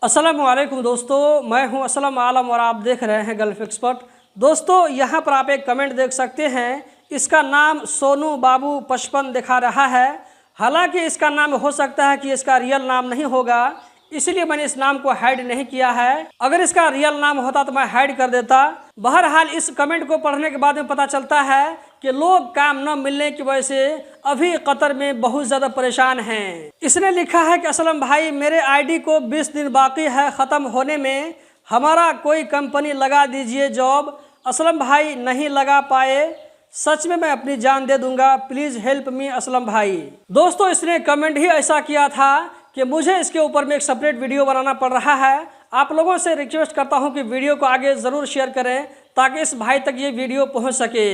अस्सलामुअलैकुम दोस्तों, मैं हूं असलम आलम और आप देख रहे हैं गल्फ एक्सपर्ट। दोस्तों, यहां पर आप एक कमेंट देख सकते हैं। इसका नाम सोनू बाबू 55 दिखा रहा है। हालांकि इसका नाम हो सकता है कि इसका रियल नाम नहीं होगा, इसलिए मैंने इस नाम को हाइड नहीं किया है। अगर इसका रियल नाम होता तो मैं हाइड कर देता। बहरहाल इस कमेंट को पढ़ने के बाद में पता चलता है कि लोग काम न मिलने की वजह से अभी कतर में बहुत ज़्यादा परेशान हैं। इसने लिखा है कि असलम भाई, मेरे आईडी को 20 दिन बाकी है ख़त्म होने में, हमारा कोई कंपनी लगा दीजिए जॉब। असलम भाई नहीं लगा पाए, सच में मैं अपनी जान दे दूंगा, प्लीज़ हेल्प मी असलम भाई। दोस्तों, इसने कमेंट ही ऐसा किया था कि मुझे इसके ऊपर में एक सेपरेट वीडियो बनाना पड़ रहा है। आप लोगों से रिक्वेस्ट करता हूं कि वीडियो को आगे ज़रूर शेयर करें ताकि इस भाई तक ये वीडियो पहुंच सके।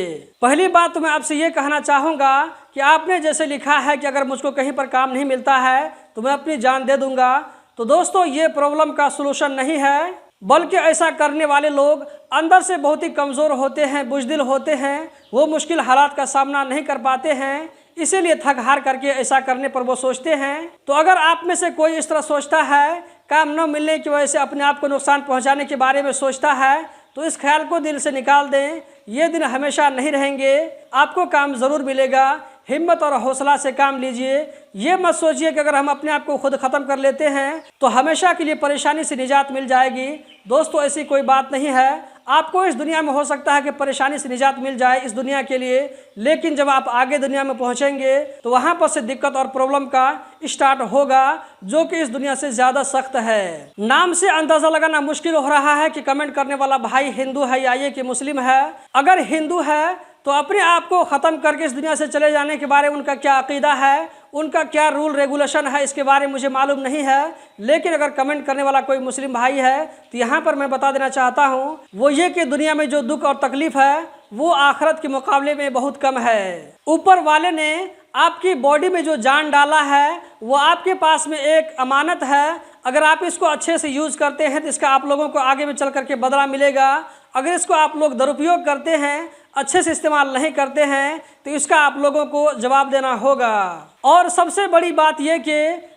पहली बात तो मैं आपसे ये कहना चाहूँगा कि आपने जैसे लिखा है कि अगर मुझको कहीं पर काम नहीं मिलता है तो मैं अपनी जान दे दूंगा, तो दोस्तों ये प्रॉब्लम का सलूशन नहीं है, बल्कि ऐसा करने वाले लोग अंदर से बहुत ही कमज़ोर होते हैं, बुज़दिल होते हैं। वो मुश्किल हालात का सामना नहीं कर पाते हैं, इसीलिए थक हार करके ऐसा करने पर वो सोचते हैं। तो अगर आप में से कोई इस तरह सोचता है, काम न मिलने की वजह से अपने आप को नुकसान पहुंचाने के बारे में सोचता है, तो इस ख्याल को दिल से निकाल दें। ये दिन हमेशा नहीं रहेंगे, आपको काम ज़रूर मिलेगा। हिम्मत और हौसला से काम लीजिए। ये मत सोचिए कि अगर हम अपने आप को खुद ख़त्म कर लेते हैं तो हमेशा के लिए परेशानी से निजात मिल जाएगी। दोस्तों, ऐसी कोई बात नहीं है। आपको इस दुनिया में हो सकता है कि परेशानी से निजात मिल जाए इस दुनिया के लिए, लेकिन जब आप आगे दुनिया में पहुंचेंगे तो वहां पर से दिक्कत और प्रॉब्लम का स्टार्ट होगा, जो कि इस दुनिया से ज़्यादा सख्त है। नाम से अंदाज़ा लगाना मुश्किल हो रहा है कि कमेंट करने वाला भाई हिंदू है या ये कि मुस्लिम है। अगर हिंदू है तो अपने आप को ख़त्म करके इस दुनिया से चले जाने के बारे में उनका क्या अकीदा है, उनका क्या रूल रेगुलेशन है, इसके बारे में मुझे मालूम नहीं है। लेकिन अगर कमेंट करने वाला कोई मुस्लिम भाई है तो यहाँ पर मैं बता देना चाहता हूँ, वो ये कि दुनिया में जो दुख और तकलीफ़ है वो आखिरत के मुकाबले में बहुत कम है। ऊपर वाले ने आपकी बॉडी में जो जान डाला है वो आपके पास में एक अमानत है। अगर आप इसको अच्छे से यूज़ करते हैं तो इसका आप लोगों को आगे में चल करके बदला मिलेगा। अगर इसको आप लोग दुरुपयोग करते हैं, अच्छे से इस्तेमाल नहीं करते हैं, तो इसका आप लोगों को जवाब देना होगा। और सबसे बड़ी बात यह कि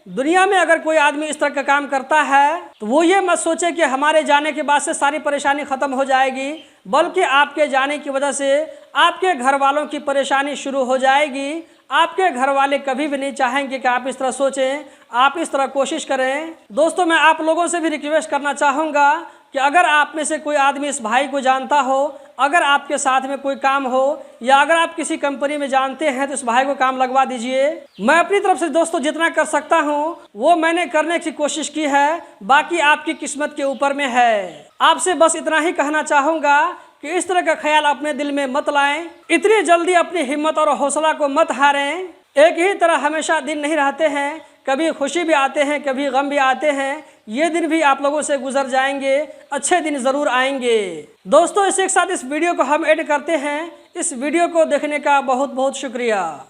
दुनिया में अगर कोई आदमी इस तरह का काम करता है तो वो ये मत सोचे कि हमारे जाने के बाद से सारी परेशानी ख़त्म हो जाएगी, बल्कि आपके जाने की वजह से आपके घर वालों की परेशानी शुरू हो जाएगी। आपके घर वाले कभी भी नहीं चाहेंगे कि आप इस तरह सोचें, आप इस तरह कोशिश करें। दोस्तों, मैं आप लोगों से भी रिक्वेस्ट करना चाहूँगा कि अगर आप में से कोई आदमी इस भाई को जानता हो, अगर आपके साथ में कोई काम हो या अगर आप किसी कंपनी में जानते हैं तो इस भाई को काम लगवा दीजिए। मैं अपनी तरफ से दोस्तों जितना कर सकता हूं वो मैंने करने की कोशिश की है, बाकी आपकी किस्मत के ऊपर में है। आपसे बस इतना ही कहना चाहूँगा कि इस तरह का ख्याल अपने दिल में मत लाएं, इतनी जल्दी अपनी हिम्मत और हौसला को मत हारें। एक ही तरह हमेशा दिन नहीं रहते हैं, कभी खुशी भी आते हैं, कभी गम भी आते हैं। ये दिन भी आप लोगों से गुजर जाएंगे, अच्छे दिन ज़रूर आएंगे। दोस्तों, इसी के साथ इस वीडियो को हम एड करते हैं। इस वीडियो को देखने का बहुत बहुत शुक्रिया।